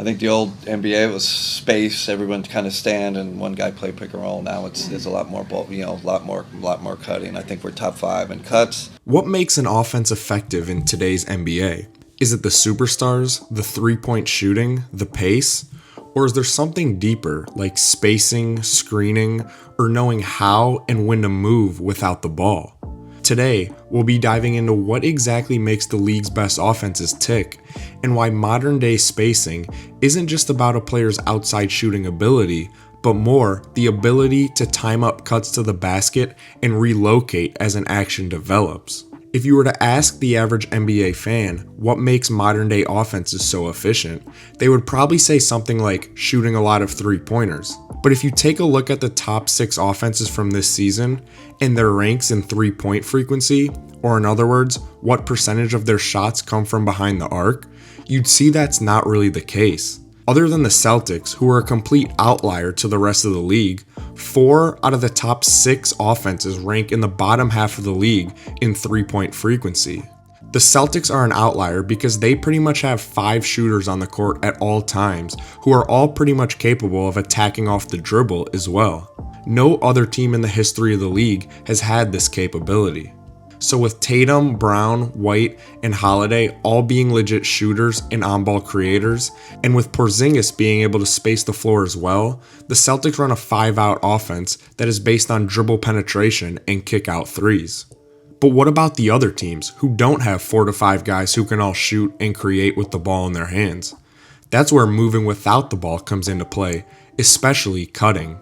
I think the old NBA was space, everyone kind of stand, and one guy play pick and roll. Now it's a lot more ball, a lot more cutting. I think we're top 5 in cuts. What makes an offense effective in today's NBA? Is it the superstars, the three-point shooting, the pace? Or is there something deeper, like spacing, screening, or knowing how and when to move without the ball? Today, we'll be diving into what exactly makes the league's best offenses tick, and why modern-day spacing isn't just about a player's outside shooting ability, but more the ability to time up cuts to the basket and relocate as an action develops. If you were to ask the average NBA fan what makes modern-day offenses so efficient, they would probably say something like shooting a lot of three-pointers. But if you take a look at the top 6 offenses from this season and their ranks in three-point frequency, or in other words, what percentage of their shots come from behind the arc, you'd see that's not really the case. Other than the Celtics, who are a complete outlier to the rest of the league, 4 out of the top 6 offenses rank in the bottom half of the league in three-point frequency. The Celtics are an outlier because they pretty much have 5 shooters on the court at all times who are all pretty much capable of attacking off the dribble as well. No other team in the history of the league has had this capability. So with Tatum, Brown, White, and Holiday all being legit shooters and on-ball creators, and with Porzingis being able to space the floor as well, the Celtics run a 5-out offense that is based on dribble penetration and kick-out threes. But what about the other teams who don't have 4 to 5 guys who can all shoot and create with the ball in their hands? That's where moving without the ball comes into play, especially cutting.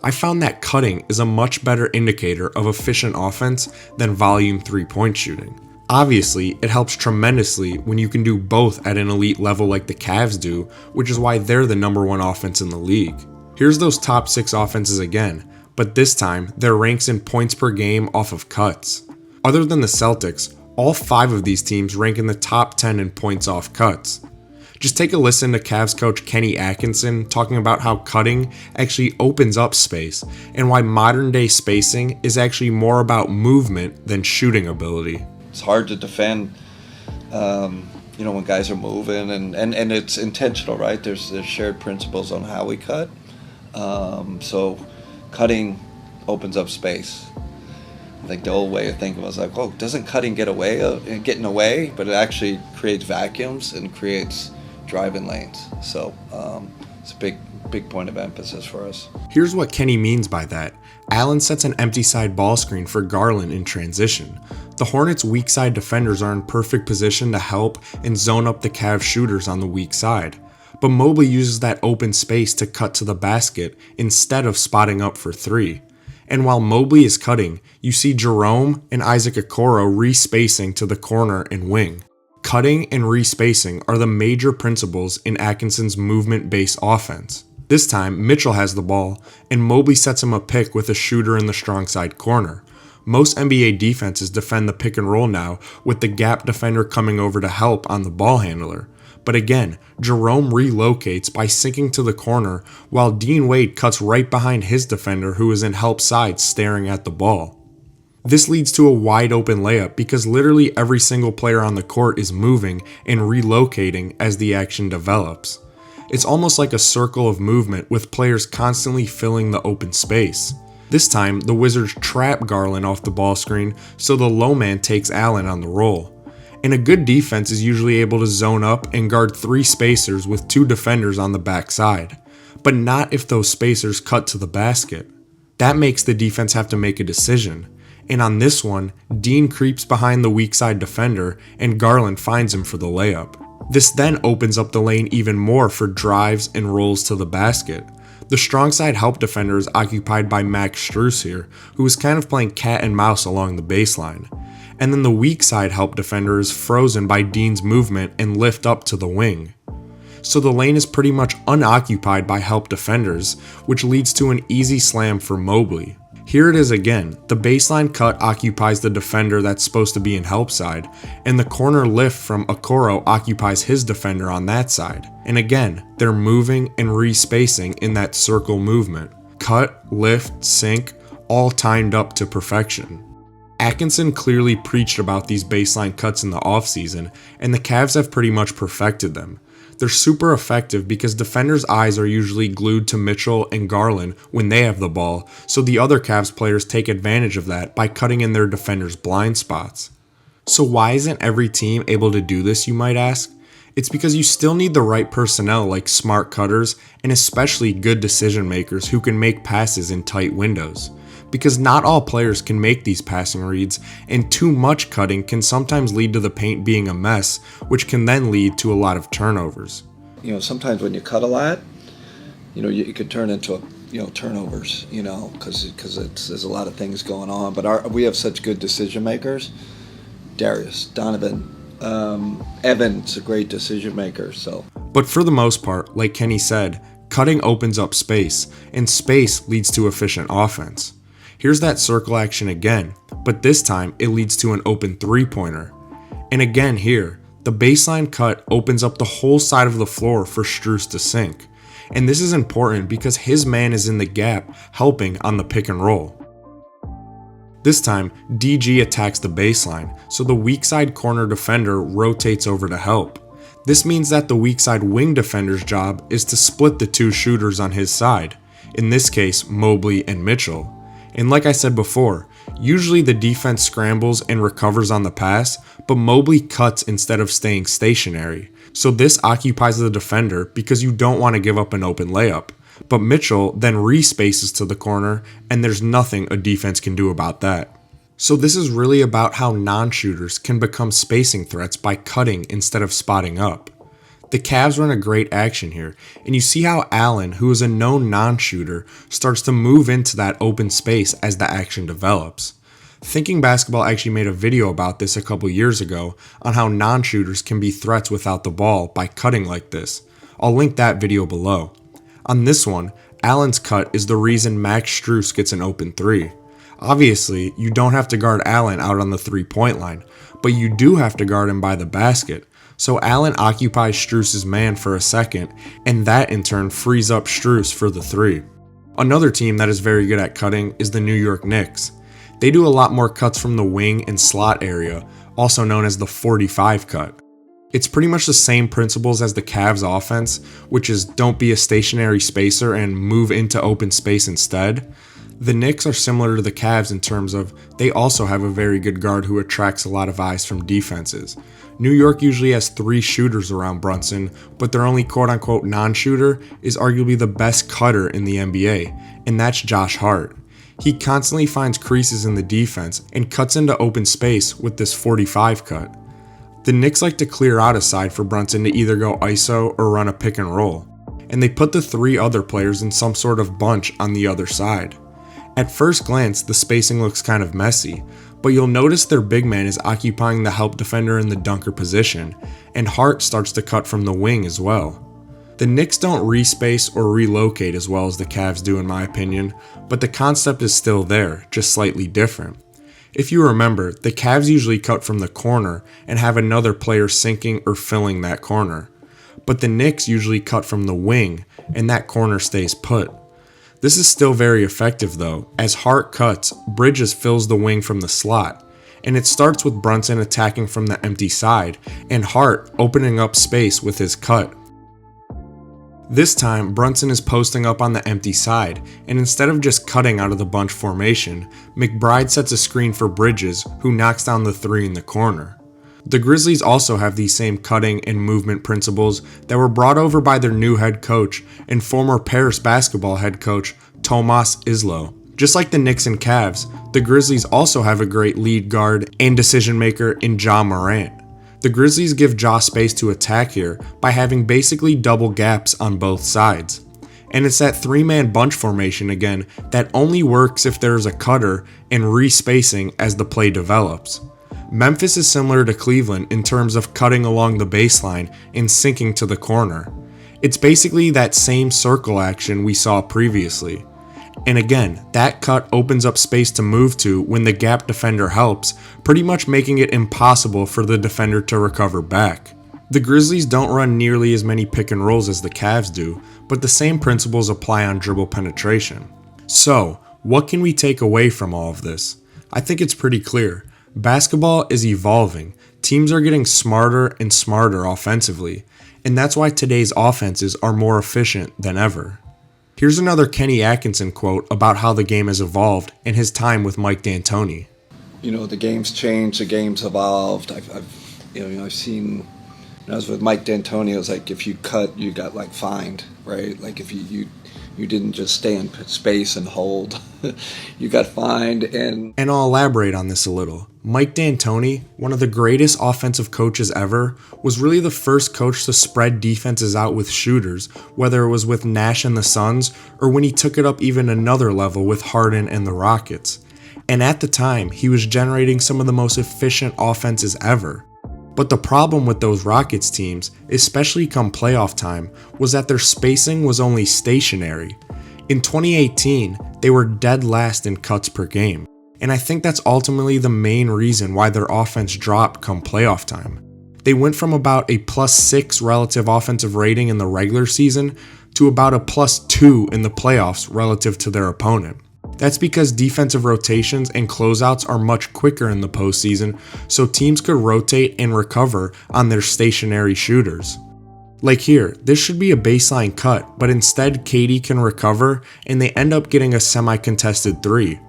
I found that cutting is a much better indicator of efficient offense than volume three-point shooting. Obviously, it helps tremendously when you can do both at an elite level like the Cavs do, which is why they're the number 1 offense in the league. Here's those top 6 offenses again, but this time their ranks in points per game off of cuts. Other than the Celtics, all 5 of these teams rank in the top 10 in points off cuts. Just take a listen to Cavs coach Kenny Atkinson talking about how cutting actually opens up space and why modern day spacing is actually more about movement than shooting ability. It's hard to defend, when guys are moving and it's intentional, right? There's shared principles on how we cut. So cutting opens up space. I think the old way of thinking was like, doesn't cutting get in the way? But it actually creates vacuums and creates driving lanes. So it's a big point of emphasis for us. Here's what Kenny means by that. Allen sets an empty side ball screen for Garland in transition. The Hornets' weak side defenders are in perfect position to help and zone up the Cavs shooters on the weak side. But Mobley uses that open space to cut to the basket instead of spotting up for 3. And while Mobley is cutting, you see Jerome and Isaac Okoro re-spacing to the corner and wing. Cutting and re-spacing are the major principles in Atkinson's movement-based offense. This time, Mitchell has the ball, and Mobley sets him a pick with a shooter in the strong side corner. Most NBA defenses defend the pick and roll now, with the gap defender coming over to help on the ball handler. But again, Jerome relocates by sinking to the corner, while Dean Wade cuts right behind his defender who is in help side staring at the ball. This leads to a wide open layup because literally every single player on the court is moving and relocating as the action develops. It's almost like a circle of movement with players constantly filling the open space. This time, the Wizards trap Garland off the ball screen, so the low man takes Allen on the roll. And a good defense is usually able to zone up and guard 3 spacers with 2 defenders on the backside, but not if those spacers cut to the basket. That makes the defense have to make a decision. And on this one, Dean creeps behind the weak side defender and Garland finds him for the layup. This then opens up the lane even more for drives and rolls to the basket. The strong side help defender is occupied by Max Strus here, who is kind of playing cat and mouse along the baseline. And then the weak side help defender is frozen by Dean's movement and lift up to the wing. So the lane is pretty much unoccupied by help defenders, which leads to an easy slam for Mobley. Here it is again, the baseline cut occupies the defender that's supposed to be in help side, and the corner lift from Okoro occupies his defender on that side. And again, they're moving and re-spacing in that circle movement. Cut, lift, sink, all timed up to perfection. Atkinson clearly preached about these baseline cuts in the offseason, and the Cavs have pretty much perfected them. They're super effective because defenders' eyes are usually glued to Mitchell and Garland when they have the ball, so the other Cavs players take advantage of that by cutting in their defenders' blind spots. So why isn't every team able to do this, you might ask? It's because you still need the right personnel like smart cutters and especially good decision makers who can make passes in tight windows. Because not all players can make these passing reads, and too much cutting can sometimes lead to the paint being a mess, which can then lead to a lot of turnovers. Sometimes when you cut a lot, it could turn into turnovers, because there's a lot of things going on. But we have such good decision makers. Darius, Donovan, Evan's a great decision maker. But for the most part, like Kenny said, cutting opens up space, and space leads to efficient offense. Here's that circle action again, but this time it leads to an open three-pointer. And again here, the baseline cut opens up the whole side of the floor for Strus to sink. And this is important because his man is in the gap helping on the pick and roll. This time, DG attacks the baseline, so the weak side corner defender rotates over to help. This means that the weak side wing defender's job is to split the two shooters on his side, in this case Mobley and Mitchell. And like I said before, usually the defense scrambles and recovers on the pass, but Mobley cuts instead of staying stationary. So this occupies the defender because you don't want to give up an open layup. But Mitchell then respaces to the corner, and there's nothing a defense can do about that. So this is really about how non-shooters can become spacing threats by cutting instead of spotting up. The Cavs run a great action here, and you see how Allen, who is a known non-shooter, starts to move into that open space as the action develops. Thinking Basketball actually made a video about this a couple years ago on how non-shooters can be threats without the ball by cutting like this. I'll link that video below. On this one, Allen's cut is the reason Max Strus gets an open three. Obviously, you don't have to guard Allen out on the three-point line, but you do have to guard him by the basket. So Allen occupies Strus's man for a second, and that in turn frees up Strus for the three. Another team that is very good at cutting is the New York Knicks. They do a lot more cuts from the wing and slot area, also known as the 45 cut. It's pretty much the same principles as the Cavs offense, which is don't be a stationary spacer and move into open space instead. The Knicks are similar to the Cavs in terms of they also have a very good guard who attracts a lot of eyes from defenses. New York usually has 3 shooters around Brunson, but their only quote-unquote non-shooter is arguably the best cutter in the NBA, and that's Josh Hart. He constantly finds creases in the defense and cuts into open space with this 45 cut. The Knicks like to clear out a side for Brunson to either go ISO or run a pick and roll, and they put the 3 other players in some sort of bunch on the other side. At first glance, the spacing looks kind of messy, but you'll notice their big man is occupying the help defender in the dunker position, and Hart starts to cut from the wing as well. The Knicks don't respace or relocate as well as the Cavs do in my opinion, but the concept is still there, just slightly different. If you remember, the Cavs usually cut from the corner and have another player sinking or filling that corner, but the Knicks usually cut from the wing, and that corner stays put. This is still very effective though, as Hart cuts, Bridges fills the wing from the slot, and it starts with Brunson attacking from the empty side, and Hart opening up space with his cut. This time, Brunson is posting up on the empty side, and instead of just cutting out of the bunch formation, McBride sets a screen for Bridges, who knocks down the 3 in the corner. The Grizzlies also have these same cutting and movement principles that were brought over by their new head coach and former Paris basketball head coach, Thomas Islo. Just like the Knicks and Cavs, the Grizzlies also have a great lead guard and decision maker in Ja Morant. The Grizzlies give Ja space to attack here by having basically double gaps on both sides. And it's that 3-man bunch formation again that only works if there is a cutter and respacing as the play develops. Memphis is similar to Cleveland in terms of cutting along the baseline and sinking to the corner. It's basically that same circle action we saw previously. And again, that cut opens up space to move to when the gap defender helps, pretty much making it impossible for the defender to recover back. The Grizzlies don't run nearly as many pick and rolls as the Cavs do, but the same principles apply on dribble penetration. So, what can we take away from all of this? I think it's pretty clear. Basketball is evolving. Teams are getting smarter and smarter offensively. and that's why today's offenses are more efficient than ever. Here's another Kenny Atkinson quote about how the game has evolved in his time with Mike D'Antoni. You know, the game's changed, the game's evolved. I've seen, when I was with Mike D'Antoni, it was like if you cut, you got like fined, right? Like if you didn't just stay in space and hold, you got fined. And I'll elaborate on this a little. Mike D'Antoni, one of the greatest offensive coaches ever, was really the first coach to spread defenses out with shooters, whether it was with Nash and the Suns, or when he took it up even another level with Harden and the Rockets. And at the time, he was generating some of the most efficient offenses ever. But the problem with those Rockets teams, especially come playoff time, was that their spacing was only stationary. In 2018, they were dead last in cuts per game. And I think that's ultimately the main reason why their offense dropped come playoff time. They went from about a +6 relative offensive rating in the regular season to about a +2 in the playoffs relative to their opponent. That's because defensive rotations and closeouts are much quicker in the postseason, so teams could rotate and recover on their stationary shooters. Like here, this should be a baseline cut, but instead KD can recover and they end up getting a semi-contested 3.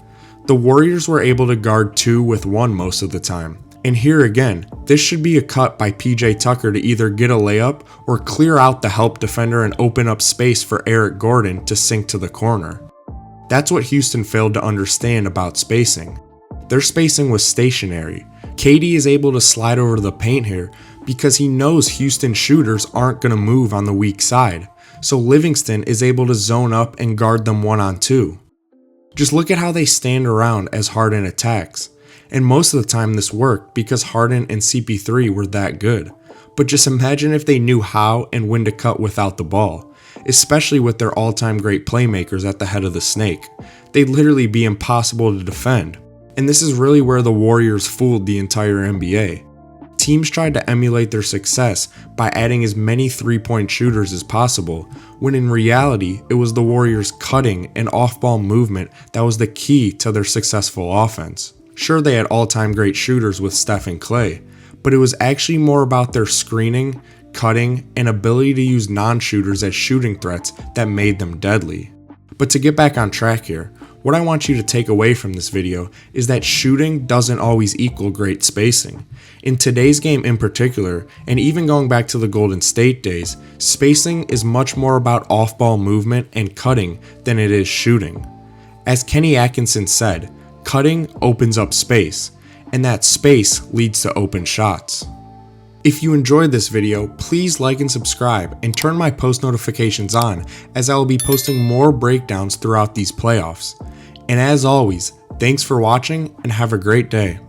The Warriors were able to guard 2 with 1 most of the time. And here again, this should be a cut by PJ Tucker to either get a layup or clear out the help defender and open up space for Eric Gordon to sink to the corner. That's what Houston failed to understand about spacing. Their spacing was stationary. KD is able to slide over to the paint here because he knows Houston shooters aren't going to move on the weak side, so Livingston is able to zone up and guard them 1-on-2. Just look at how they stand around as Harden attacks, and most of the time this worked because Harden and CP3 were that good, but just imagine if they knew how and when to cut without the ball. Especially with their all-time great playmakers at the head of the snake. They'd literally be impossible to defend. And this is really where the Warriors fooled the entire NBA. Teams tried to emulate their success by adding as many three-point shooters as possible, when in reality it was the Warriors cutting and off-ball movement that was the key to their successful offense. Sure, they had all-time great shooters with Steph and Klay, but it was actually more about their screening, cutting, and ability to use non-shooters as shooting threats that made them deadly. But to get back on track here, what I want you to take away from this video is that shooting doesn't always equal great spacing. In today's game in particular, and even going back to the Golden State days, spacing is much more about off-ball movement and cutting than it is shooting. As Kenny Atkinson said, cutting opens up space, and that space leads to open shots. If you enjoyed this video, please like and subscribe and turn my post notifications on, as I will be posting more breakdowns throughout these playoffs. And as always, thanks for watching and have a great day.